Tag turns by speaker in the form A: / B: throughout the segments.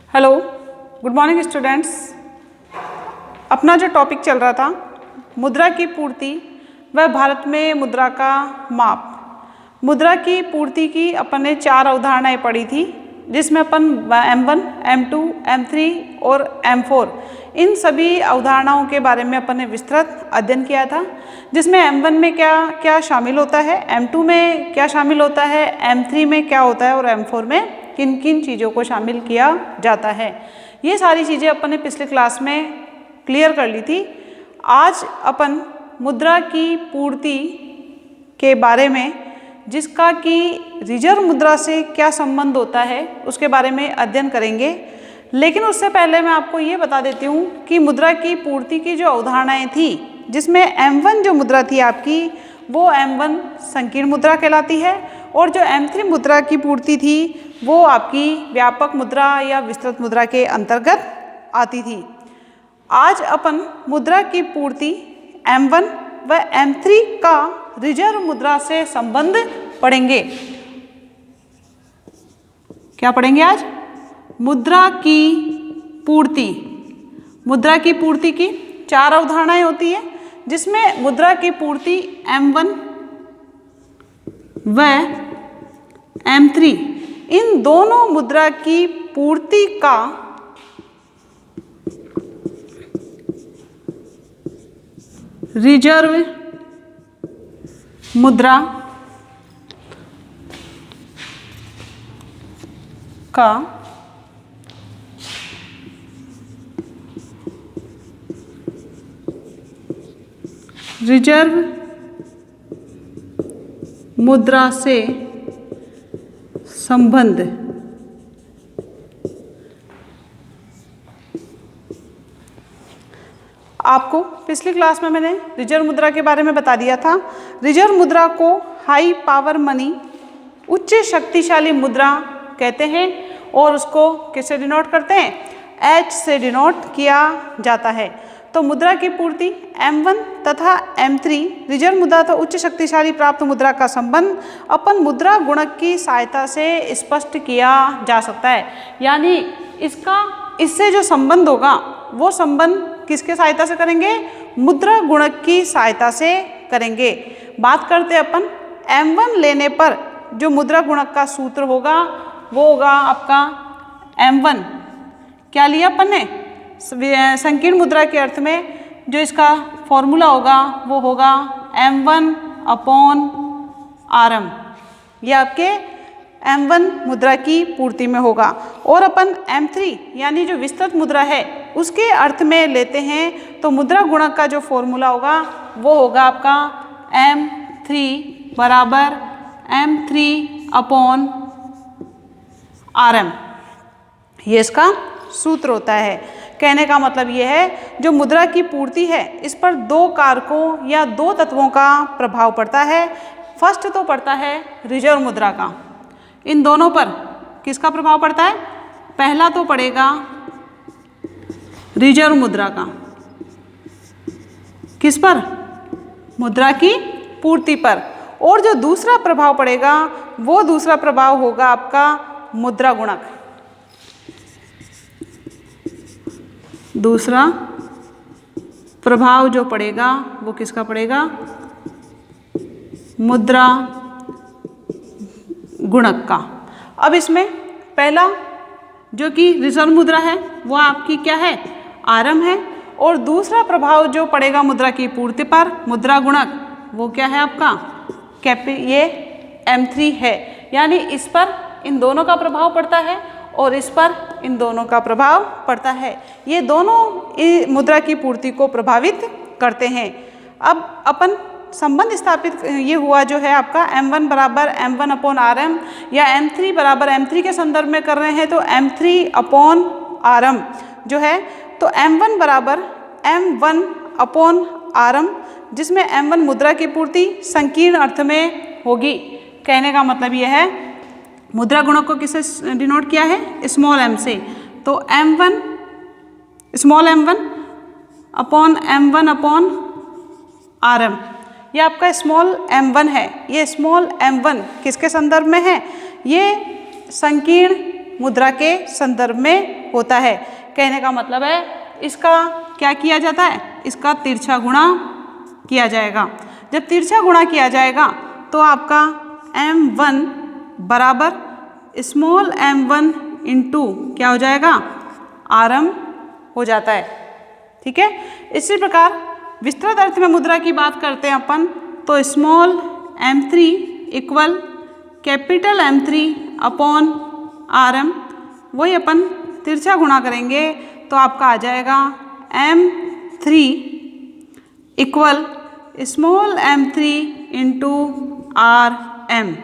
A: Hello, good morning students. अपना जो topic चल रहा था मुद्रा की पूर्ति व भारत में मुद्रा का माप। मुद्रा की पूर्ति की अपन ने 4 अवधारणाएं पढ़ी थी, जिसमें अपन M1, M2, M3 और M4 इन सभी अवधारणाओं के बारे में अपन ने विस्तृत अध्ययन किया था। जिसमें M1 में क्या क्या शामिल होता है, M2 में क्या शामिल होता है, M3 में क्या होता है और M4 में किन किन चीज़ों को शामिल किया जाता है। ये सारी चीज़ें अपन ने पिछले क्लास में क्लियर कर ली थी। आज अपन मुद्रा की पूर्ति के बारे में, जिसका कि रिजर्व मुद्रा से क्या संबंध होता है, उसके बारे में अध्ययन करेंगे। लेकिन उससे पहले मैं आपको ये बता देती हूँ कि मुद्रा की पूर्ति की जो अवधारणाएं थी, जिसमें M1 जो मुद्रा थी आपकी, वो M1 संकीर्ण मुद्रा कहलाती है, और जो M3 मुद्रा की पूर्ति थी वो आपकी व्यापक मुद्रा या विस्तृत मुद्रा के अंतर्गत आती थी। आज अपन मुद्रा की पूर्ति M1 व M3 का रिजर्व मुद्रा से संबंध पढ़ेंगे। क्या पढ़ेंगे आज? मुद्रा की पूर्ति। मुद्रा की पूर्ति की 4 अवधारणाएं होती है, जिसमें मुद्रा की पूर्ति M1 व M3 इन दोनों मुद्रा की पूर्ति का रिजर्व मुद्रा का रिजर्व मुद्रा से संबंध। आपको पिछली क्लास में मैंने रिजर्व मुद्रा के बारे में बता दिया था। रिजर्व मुद्रा को हाई पावर मनी, उच्च शक्तिशाली मुद्रा कहते हैं, और उसको किससे डिनोट करते हैं? H से डिनोट किया जाता है। तो मुद्रा की पूर्ति M1 तथा M3 रिजर्व मुद्रा तो उच्च शक्तिशाली प्राप्त मुद्रा का संबंध अपन मुद्रा गुणक की सहायता से स्पष्ट किया जा सकता है। यानी इससे जो संबंध होगा वो संबंध किसके सहायता से करेंगे? मुद्रा गुणक की सहायता से करेंगे। बात करते अपन M1 लेने पर जो मुद्रा गुणक का सूत्र होगा वो होगा आपका M1। क्या लिया अपन ने? संकीर्ण मुद्रा के अर्थ में जो इसका फॉर्मूला होगा वो होगा M1/RM। यह आपके M1 मुद्रा की पूर्ति में होगा। और अपन M3 यानी जो विस्तृत मुद्रा है उसके अर्थ में लेते हैं, तो मुद्रा गुणक का जो फॉर्मूला होगा वो होगा आपका M3/M3/RM। ये इसका सूत्र होता है। कहने का मतलब ये है, जो मुद्रा की पूर्ति है इस पर 2 कारकों या 2 तत्वों का प्रभाव पड़ता है। फर्स्ट तो पड़ता है रिजर्व मुद्रा का। इन दोनों पर किसका प्रभाव पड़ता है? पहला तो पड़ेगा रिजर्व मुद्रा का। किस पर? मुद्रा की पूर्ति पर। और जो दूसरा प्रभाव पड़ेगा वो दूसरा प्रभाव होगा आपका मुद्रा गुणक। दूसरा प्रभाव जो पड़ेगा वो किसका पड़ेगा? मुद्रा गुणक का। अब इसमें पहला जो कि रिजर्व मुद्रा है वो आपकी क्या है? RM है। और दूसरा प्रभाव जो पड़ेगा मुद्रा की पूर्ति पर, मुद्रा गुणक, वो क्या है आपका? ये M3 है। यानी इस पर इन दोनों का प्रभाव पड़ता है और इस पर इन दोनों का प्रभाव पड़ता है। ये दोनों मुद्रा की पूर्ति को प्रभावित करते हैं। अब अपन संबंध स्थापित ये हुआ जो है आपका M1/M1/RM या M3/M3 के संदर्भ में कर रहे हैं, तो M3/RM जो है, तो M1/M1/RM, जिसमें M1 मुद्रा की पूर्ति संकीर्ण अर्थ में होगी। कहने का मतलब यह है, मुद्रा गुणक को किससे डिनोट किया है? स्मॉल m से। तो स्मॉल m1/M1/RM, ये आपका स्मॉल m1 है। ये स्मॉल m1 किसके संदर्भ में है? ये संकीर्ण मुद्रा के संदर्भ में होता है। कहने का मतलब है इसका क्या किया जाता है, इसका तिरछा गुणा किया जाएगा। जब तिरछा गुणा किया जाएगा तो आपका m1 बराबर स्मॉल m1 इंटू क्या हो जाएगा, Rm हो जाता है। ठीक है, इसी प्रकार विस्तृत अर्थ में मुद्रा की बात करते हैं अपन, तो small m3 equal capital M3 upon Rm, वही अपन तिरछा गुणा करेंगे तो आपका आ जाएगा m3 equal small m3 into Rm।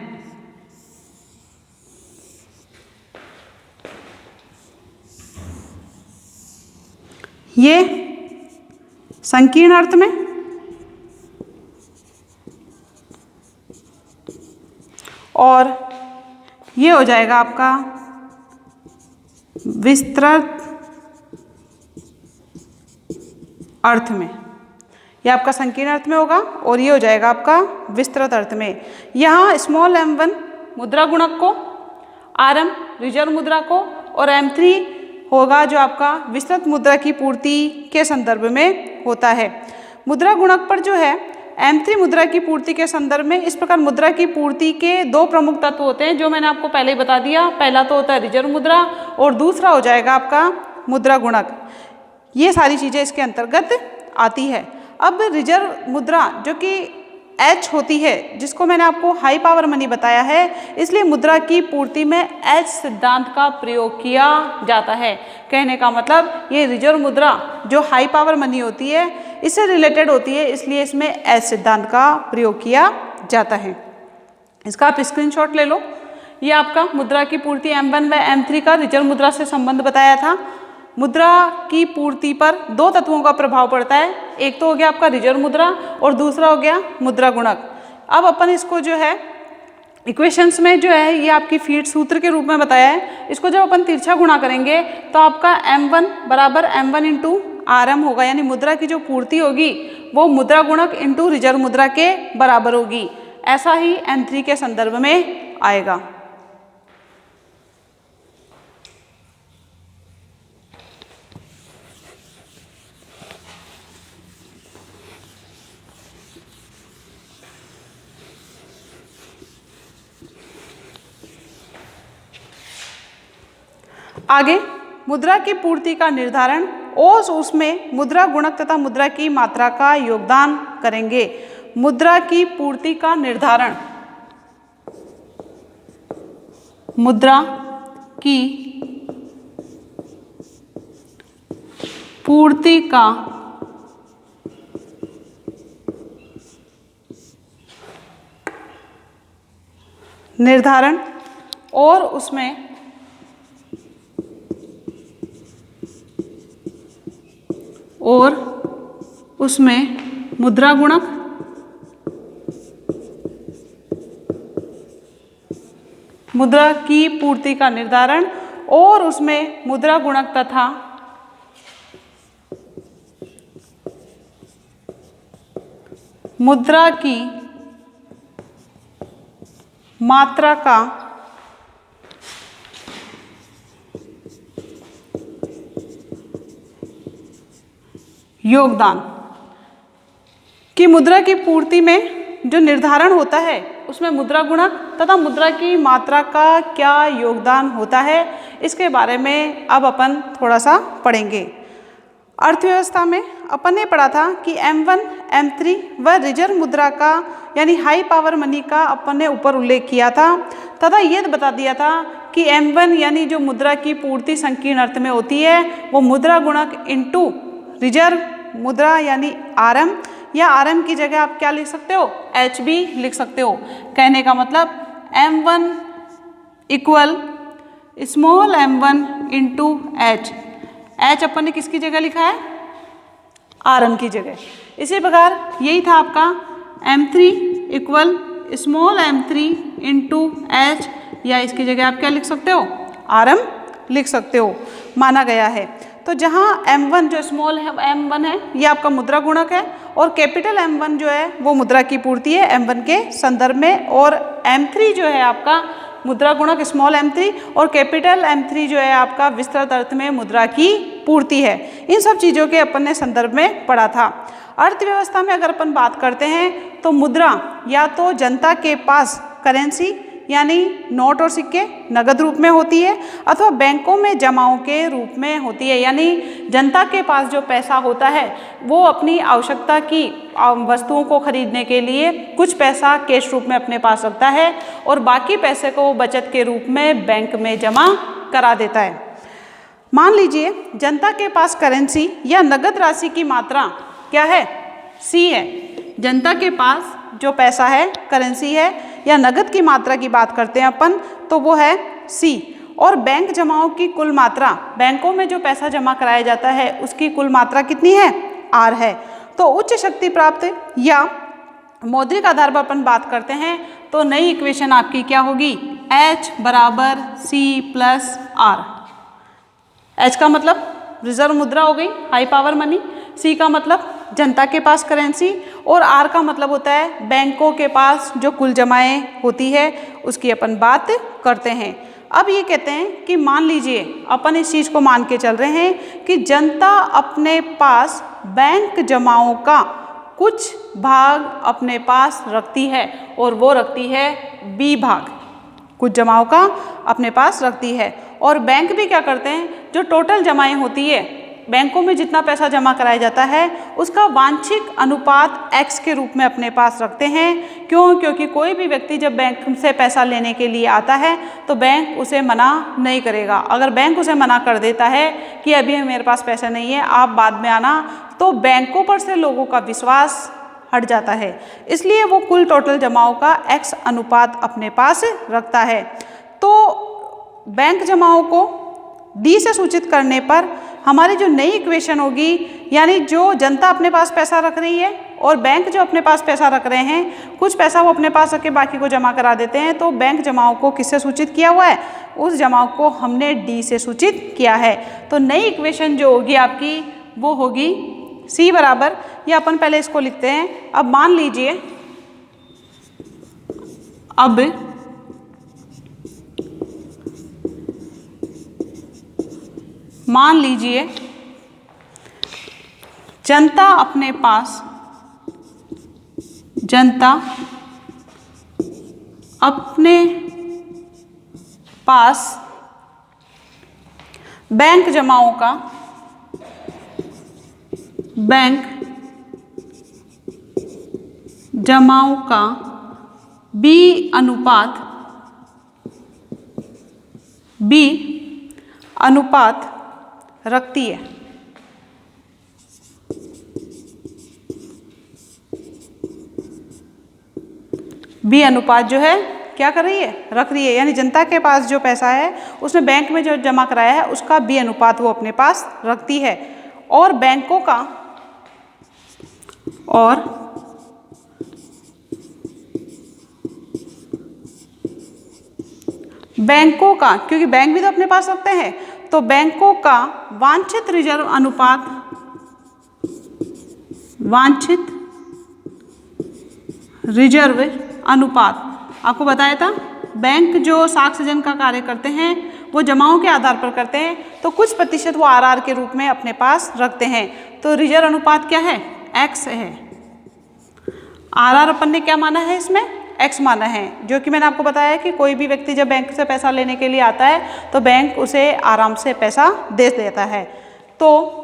A: ये संकीर्ण अर्थ में, और ये हो जाएगा आपका विस्तृत अर्थ में। ये आपका संकीर्ण अर्थ में होगा और ये हो जाएगा आपका विस्तृत अर्थ में। यहाँ स्मॉल m1 मुद्रा गुणक को, Rm रिजर्व मुद्रा को और m3 होगा जो आपका विस्तृत मुद्रा की पूर्ति के संदर्भ में होता है। मुद्रा गुणक पर जो है m3 मुद्रा की पूर्ति के संदर्भ में, इस प्रकार मुद्रा की पूर्ति के दो प्रमुख तत्व होते हैं जो मैंने आपको पहले ही बता दिया। पहला तो होता है रिजर्व मुद्रा और दूसरा हो जाएगा आपका मुद्रा गुणक। ये सारी चीज़ें इसके अंतर्गत आती है। अब रिजर्व मुद्रा जो कि H होती है, जिसको मैंने आपको हाई पावर मनी बताया है, इसलिए मुद्रा की पूर्ति में H सिद्धांत का प्रयोग किया जाता है। कहने का मतलब ये रिजर्व मुद्रा जो हाई पावर मनी होती है इससे रिलेटेड होती है, इसलिए इसमें H सिद्धांत का प्रयोग किया जाता है। इसका आप स्क्रीनशॉट ले लो। ये आपका मुद्रा की पूर्ति M1 व M3 का रिजर्व मुद्रा से संबंध बताया था। मुद्रा की पूर्ति पर दो तत्वों का प्रभाव पड़ता है, एक तो हो गया आपका रिजर्व मुद्रा और दूसरा हो गया मुद्रा गुणक। अब अपन इसको जो है इक्वेशंस में जो है ये आपकी फीड सूत्र के रूप में बताया है। इसको जब अपन तिरछा गुणा करेंगे तो आपका m1 बराबर m1 इंटू Rm होगा, यानी मुद्रा की जो पूर्ति होगी वो मुद्रा गुणक इंटू रिजर्व मुद्रा के बराबर होगी। ऐसा ही m3 के संदर्भ में आएगा। आगे मुद्रा की पूर्ति का निर्धारण और उसमें मुद्रा गुणक तथा मुद्रा की मात्रा का योगदान करेंगे। मुद्रा की पूर्ति का निर्धारण, मुद्रा की पूर्ति का निर्धारण और उसमें मुद्रा गुणक मुद्रा की पूर्ति का निर्धारण और उसमें मुद्रा गुणक तथा मुद्रा की मात्रा का योगदान। कि मुद्रा की पूर्ति में जो निर्धारण होता है उसमें मुद्रा गुणक तथा मुद्रा की मात्रा का क्या योगदान होता है, इसके बारे में अब अपन थोड़ा सा पढ़ेंगे। अर्थव्यवस्था में अपन ने पढ़ा था कि M1, M3 व रिजर्व मुद्रा का यानी हाई पावर मनी का अपन ने ऊपर उल्लेख किया था तथा ये बता दिया था कि M1 यानी जो मुद्रा की पूर्ति संकीर्ण अर्थ में होती है वो मुद्रा गुणक इंटू रिजर्व मुद्रा यानी Rm, या Rm की जगह आप क्या लिख सकते हो, H भी लिख सकते हो। कहने का मतलब M1 equal small m1 into H अपन ने किसकी जगह लिखा है, Rm की जगह। इसी प्रकार यही था आपका M3 equal small m3 into H, या इसकी जगह आप क्या लिख सकते हो, Rm लिख सकते हो, माना गया है। तो जहाँ M1 जो स्मॉल है M1 है ये आपका मुद्रा गुणक है और कैपिटल M1 जो है वो मुद्रा की पूर्ति है M1 के संदर्भ में, और M3 जो है आपका मुद्रा गुणक स्मॉल m3 और कैपिटल M3 जो है आपका विस्तृत अर्थ में मुद्रा की पूर्ति है। इन सब चीज़ों के अपन ने संदर्भ में पढ़ा था। अर्थव्यवस्था में अगर अपन बात करते हैं तो मुद्रा या तो जनता के पास करेंसी यानी नोट और सिक्के नगद रूप में होती है, अथवा बैंकों में जमाओं के रूप में होती है। यानी जनता के पास जो पैसा होता है वो अपनी आवश्यकता की वस्तुओं को खरीदने के लिए कुछ पैसा कैश रूप में अपने पास रखता है और बाकी पैसे को वो बचत के रूप में बैंक में जमा करा देता है। मान लीजिए जनता के पास करेंसी या नगद राशि की मात्रा क्या है, C है। जनता के पास जो पैसा है, करेंसी है या नगद की मात्रा की बात करते हैं अपन, तो वो है C। और बैंक जमाओं की कुल मात्रा, बैंकों में जो पैसा जमा कराया जाता है उसकी कुल मात्रा कितनी है, R है। तो उच्च शक्ति प्राप्त या मौद्रिक आधार पर अपन बात करते हैं तो नई इक्वेशन आपकी क्या होगी, H बराबर C प्लस R। H का मतलब रिजर्व मुद्रा हो गई, हाई पावर मनी। C का मतलब जनता के पास करेंसी और R का मतलब होता है बैंकों के पास जो कुल जमाएं होती है उसकी अपन बात करते हैं। अब ये कहते हैं कि मान लीजिए अपन इस चीज़ को मान के चल रहे हैं कि जनता अपने पास बैंक जमाओं का कुछ भाग अपने पास रखती है और वो रखती है B भाग, कुछ जमाओं का अपने पास रखती है। और बैंक भी क्या करते हैं, जो टोटल जमाएं होती है बैंकों में जितना पैसा जमा कराया जाता है उसका वांछित अनुपात X के रूप में अपने पास रखते हैं। क्यों? क्योंकि कोई भी व्यक्ति जब बैंक से पैसा लेने के लिए आता है तो बैंक उसे मना नहीं करेगा। अगर बैंक उसे मना कर देता है कि अभी मेरे पास पैसा नहीं है, आप बाद में आना, तो बैंकों पर से लोगों का विश्वास हट जाता है। इसलिए वो कुल टोटल जमाओं का X अनुपात अपने पास रखता है। तो बैंक जमाओं को D से सूचित करने पर हमारी जो नई इक्वेशन होगी, यानी जो जनता अपने पास पैसा रख रही है और बैंक जो अपने पास पैसा रख रहे हैं, कुछ पैसा वो अपने पास रख के बाकी को जमा करा देते हैं, तो बैंक जमाओं को किससे सूचित किया हुआ है, उस जमाओं को हमने D से सूचित किया है। तो नई इक्वेशन जो होगी आपकी वो होगी C बराबर, या अपन पहले इसको लिखते हैं। अब मान लीजिए, अब मान लीजिए जनता अपने पास बैंक जमाओं का B अनुपात रखती है। B अनुपात जो है क्या कर रही है, रख रही है। यानी जनता के पास जो पैसा है उसने बैंक में जो जमा कराया है उसका B अनुपात वो अपने पास रखती है। और बैंकों का क्योंकि बैंक भी तो अपने पास रखते हैं, तो बैंकों का वांछित रिजर्व अनुपात आपको बताया था। बैंक जो साख सृजन का कार्य करते हैं वो जमाओं के आधार पर करते हैं, तो कुछ प्रतिशत वो RR के रूप में अपने पास रखते हैं। तो रिजर्व अनुपात क्या है, X है। RR अपन ने क्या माना है, इसमें X माना है, जो कि मैंने आपको बताया कि कोई भी व्यक्ति जब बैंक से पैसा लेने के लिए आता है तो बैंक उसे आराम से पैसा दे देता है। तो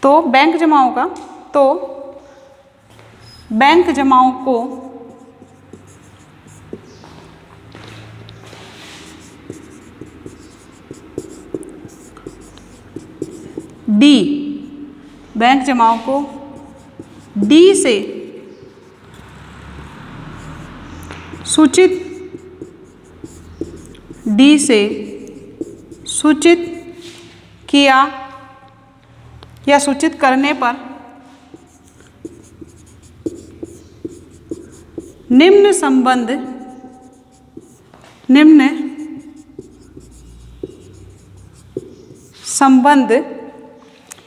A: बैंक जमाओं को बैंक जमाओं को D से सूचित किया या सूचित करने पर निम्न संबंध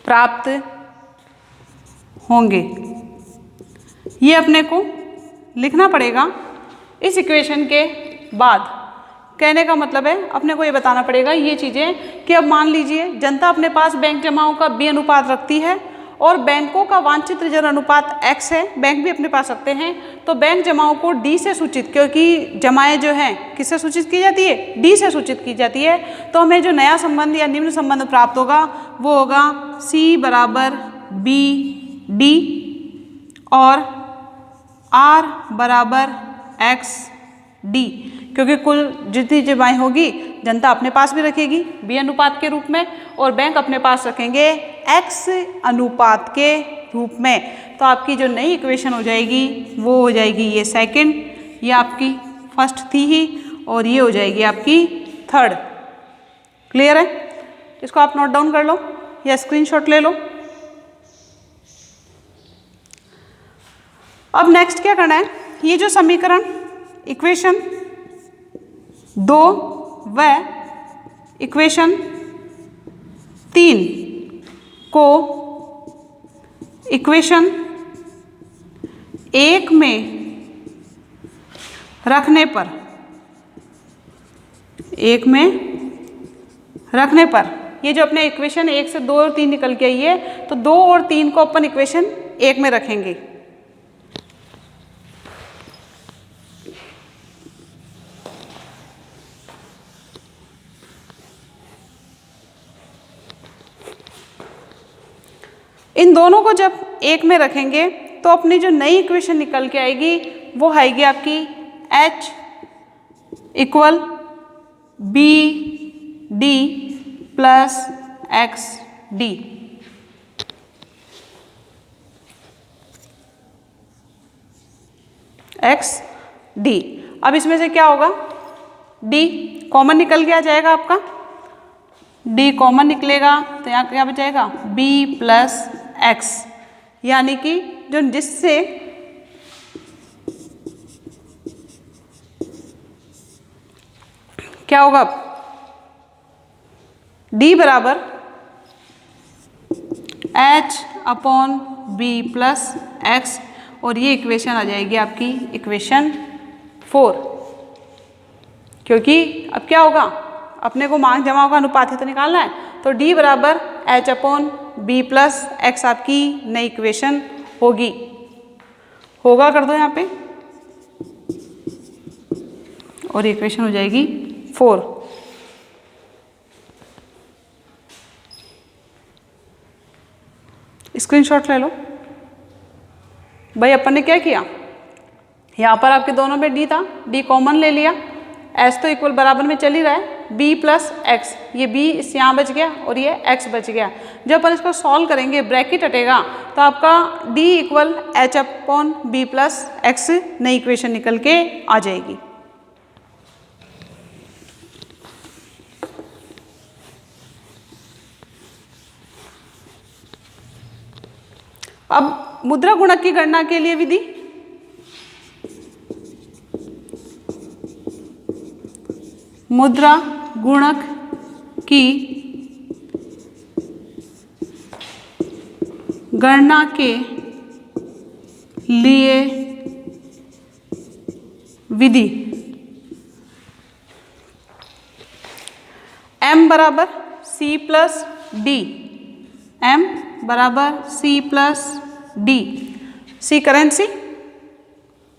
A: प्राप्त होंगे। ये अपने को लिखना पड़ेगा इस इक्वेशन के बाद। कहने का मतलब है अपने को ये बताना पड़ेगा ये चीज़ें कि अब मान लीजिए जनता अपने पास बैंक जमाओं का B अनुपात रखती है और बैंकों का वांछित रिजर्व अनुपात X है, बैंक भी अपने पास रखते हैं, तो बैंक जमाओं को D से सूचित, क्योंकि जमाएं जो हैं किससे सूचित की जाती है, D से सूचित की जाती है, तो हमें जो नया संबंध या निम्न संबंध प्राप्त होगा वो होगा C बराबर BD और R बराबर XD, क्योंकि कुल जितनी जमाएं होगी जनता अपने पास भी रखेगी B अनुपात के रूप में और बैंक अपने पास रखेंगे X अनुपात के रूप में। तो आपकी जो नई इक्वेशन हो जाएगी वो हो जाएगी ये सेकंड, ये आपकी फर्स्ट थी ही, और ये हो जाएगी आपकी थर्ड। क्लियर है? इसको आप नोट डाउन कर लो या स्क्रीनशॉट ले लो। अब नेक्स्ट क्या करना है, ये जो समीकरण इक्वेशन 2 व इक्वेशन 3 को इक्वेशन 1 में रखने पर ये जो अपने इक्वेशन 1 से 2 और 3 निकल के आई है, तो 2 और 3 को अपन इक्वेशन 1 में रखेंगे। इन दोनों को जब 1 में रखेंगे तो अपनी जो नई इक्वेशन निकल के आएगी वो आएगी आपकी H equal BD plus XD। XD। अब इसमें से क्या होगा, D कॉमन निकल के आ जाएगा आपका, D कॉमन निकलेगा तो यहाँ क्या बचेगा B प्लस X, यानी कि जो जिससे क्या होगा D बराबर H upon B plus X, और ये इक्वेशन आ जाएगी आपकी इक्वेशन 4। क्योंकि अब क्या होगा, अपने को मांग जमाओं का अनुपात ही तो निकालना है, तो D बराबर H upon B plus X आपकी नई इक्वेशन होगी। होगा कर दो यहाँ पे, और इक्वेशन हो जाएगी 4। स्क्रीनशॉट ले लो भाई। अपन ने क्या किया, यहाँ पर आपके दोनों में D था, D कॉमन ले लिया, S तो इक्वल बराबर में चल ही रहा है, B प्लस X, ये B इस यहाँ बच गया और ये X बच गया। जब अपन इसको सॉल्व करेंगे ब्रैकेट हटेगा तो आपका D equal H upon B plus X नई इक्वेशन निकल के आ जाएगी। अब मुद्रा गुणक की गणना के लिए विधि, मुद्रा गुणक की गणना के लिए विधि M बराबर C प्लस D, M बराबर C plus D। C currency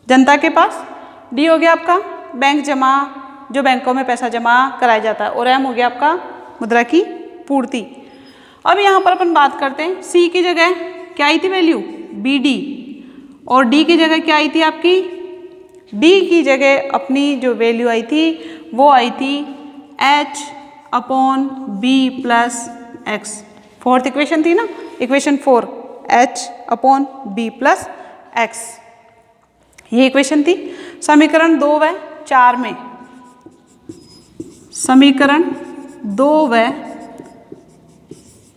A: जनता के पास, D हो गया आपका बैंक जमा, जो बैंकों में पैसा जमा कराया जाता है, और M हो गया आपका मुद्रा की पूर्ति। अब यहाँ पर अपन बात करते हैं, C की जगह क्या आई थी वैल्यू BD, और D की जगह क्या आई थी आपकी, D की जगह अपनी जो वैल्यू आई थी वो आई थी H upon B plus X। Fourth equation थी ना, equation 4, H upon B plus X, ये इक्वेशन थी। समीकरण 2 व 4 में, समीकरण 2 व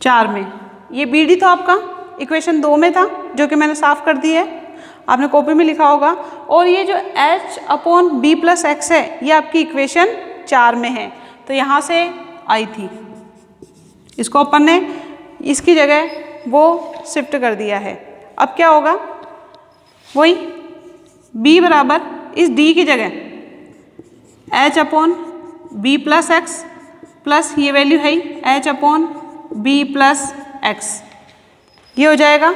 A: 4 में ये BD तो आपका इक्वेशन 2 में था, जो कि मैंने साफ कर दी है, आपने कॉपी में लिखा होगा, और ये जो H upon B plus X है ये आपकी इक्वेशन 4 में है, तो यहाँ से आई थी, इसको अपन ने इसकी जगह वो शिफ्ट कर दिया है। अब क्या होगा, वही b बराबर इस d की जगह h upon b plus x plus ये वैल्यू है ही h upon b plus x, ये हो जाएगा।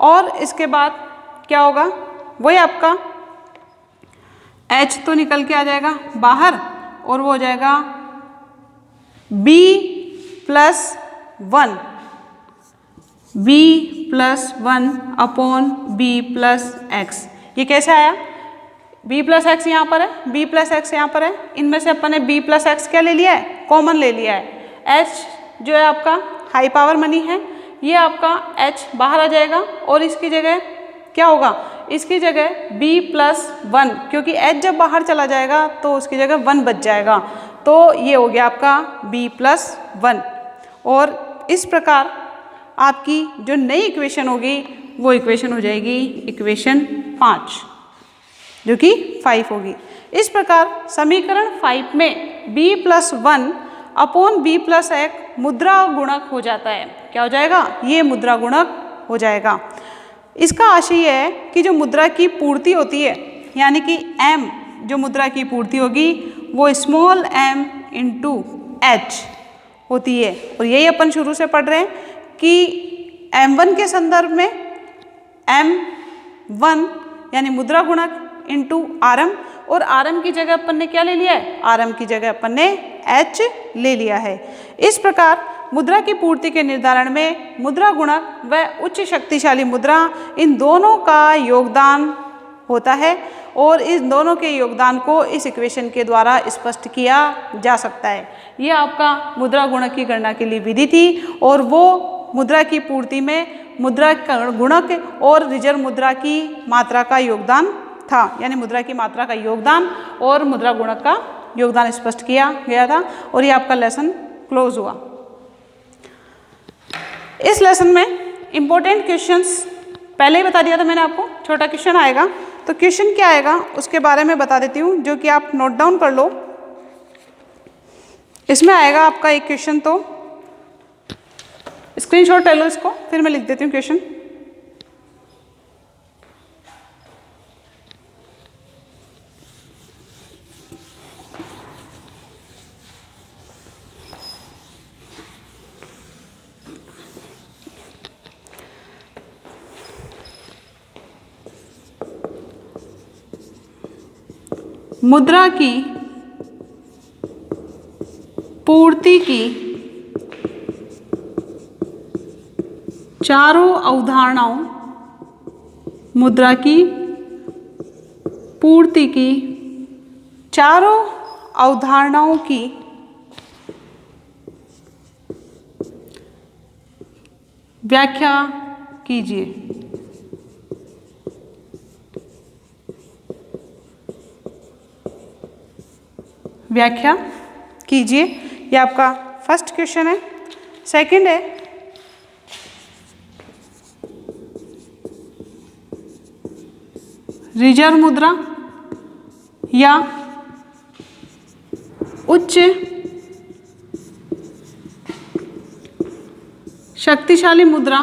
A: और इसके बाद क्या होगा, वही आपका h तो निकल के आ जाएगा बाहर और वो हो जाएगा b plus 1, b plus 1 upon b plus x. ये कैसे आया, b प्लस एक्स यहाँ पर है, b प्लस एक्स यहाँ पर है, इनमें से अपन ने b प्लस एक्स क्या ले लिया है, कॉमन ले लिया है। h जो है आपका हाई पावर मनी है, ये आपका h बाहर आ जाएगा और इसकी जगह क्या होगा, इसकी जगह b प्लस 1, क्योंकि h जब बाहर चला जाएगा तो उसकी जगह 1 बच जाएगा, तो ये हो गया आपका b प्लस 1। और इस प्रकार आपकी जो नई इक्वेशन होगी वो इक्वेशन हो जाएगी इक्वेशन 5, जो कि 5 होगी। इस प्रकार समीकरण 5 में b plus 1 upon b plus एक मुद्रा गुणक हो जाता है। क्या हो जाएगा, ये मुद्रा गुणक हो जाएगा। इसका आशय यह है कि जो मुद्रा की पूर्ति होती है, यानी कि m जो मुद्रा की पूर्ति होगी वो स्मॉल m इंटू h होती है। और यही अपन शुरू से पढ़ रहे हैं कि m1 के संदर्भ में m1 यानी मुद्रा गुणक इंटू rm, और rm की जगह अपन ने क्या ले लिया है, rm की जगह अपन ने h ले लिया है। इस प्रकार मुद्रा की पूर्ति के निर्धारण में मुद्रा गुणक व उच्च शक्तिशाली मुद्रा इन दोनों का योगदान होता है, और इस दोनों के योगदान को इस इक्वेशन के द्वारा स्पष्ट किया जा सकता है। ये आपका मुद्रा गुणक की गणना के लिए विधि थी, और वो मुद्रा की पूर्ति में मुद्रा गुणक और रिजर्व मुद्रा की मात्रा का योगदान था, यानी मुद्रा की मात्रा का योगदान और मुद्रा गुणक का योगदान स्पष्ट किया गया था। और ये आपका लेसन क्लोज हुआ। इस लेसन में इंपॉर्टेंट क्वेश्चंस पहले ही बता दिया था मैंने आपको, छोटा क्वेश्चन आएगा, तो क्वेश्चन क्या आएगा उसके बारे में बता देती हूँ, जो कि आप नोट डाउन कर लो। इसमें आएगा आपका एक क्वेश्चन, तो स्क्रीनशॉट ले लो इसको, फिर मैं लिख देती हूँ क्वेश्चन। मुद्रा की पूर्ति की चारों अवधारणाओं, मुद्रा की पूर्ति की चारों अवधारणाओं की व्याख्या कीजिए। व्याख्या कीजिए, ये आपका फर्स्ट क्वेश्चन है। सेकंड है, रिजर्व मुद्रा या उच्च शक्तिशाली मुद्रा,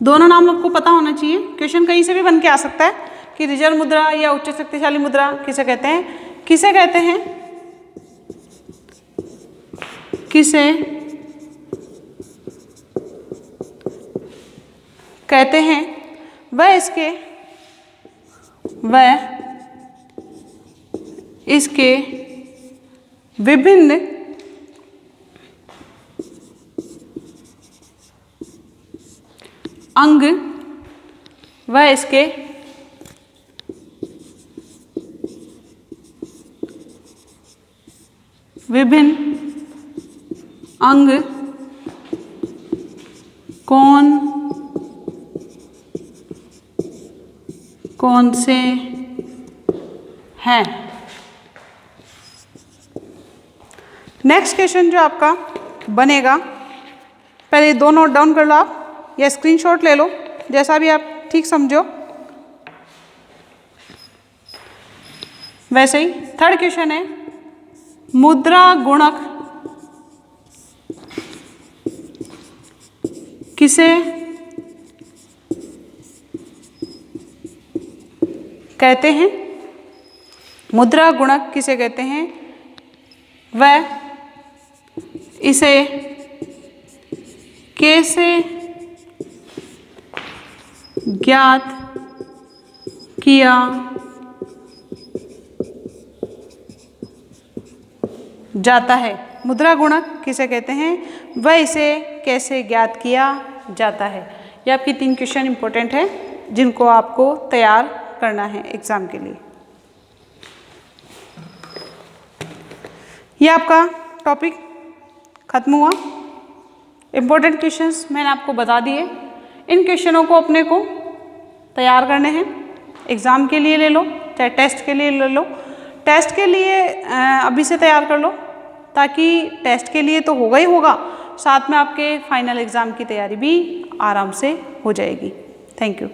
A: दोनों नाम आपको पता होना चाहिए। क्वेश्चन कहीं से भी बन के आ सकता है कि रिजर्व मुद्रा या उच्च शक्तिशाली मुद्रा किसे कहते हैं, किसे कहते हैं, किसे कहते हैं, वह इसके विभिन्न अंग व इसके विभिन्न अंग कौन से हैं। नेक्स्ट क्वेश्चन जो आपका बनेगा, पहले दो नोट डाउन कर लो आप या स्क्रीनशॉट ले लो, जैसा भी आप ठीक समझो। वैसे ही थर्ड क्वेश्चन है, मुद्रा गुणक किसे कहते हैं? मुद्रा गुणक किसे कहते हैं? वह इसे कैसे ज्ञात किया जाता है? मुद्रा गुणक किसे कहते हैं? वह इसे कैसे ज्ञात किया जाता है? ये आपकी 3 क्वेश्चन इंपॉर्टेंट है जिनको आपको तैयार करना है एग्जाम के लिए। ये आपका टॉपिक खत्म हुआ। इम्पोर्टेंट क्वेश्चंस मैंने आपको बता दिए। इन क्वेश्चनों को अपने को तैयार करने हैं, एग्ज़ाम के लिए ले लो, चाहे टेस्ट के लिए ले लो। टेस्ट के लिए अभी से तैयार कर लो, ताकि टेस्ट के लिए तो होगा ही होगा, साथ में आपके फाइनल एग्ज़ाम की तैयारी भी आराम से हो जाएगी। Thank you.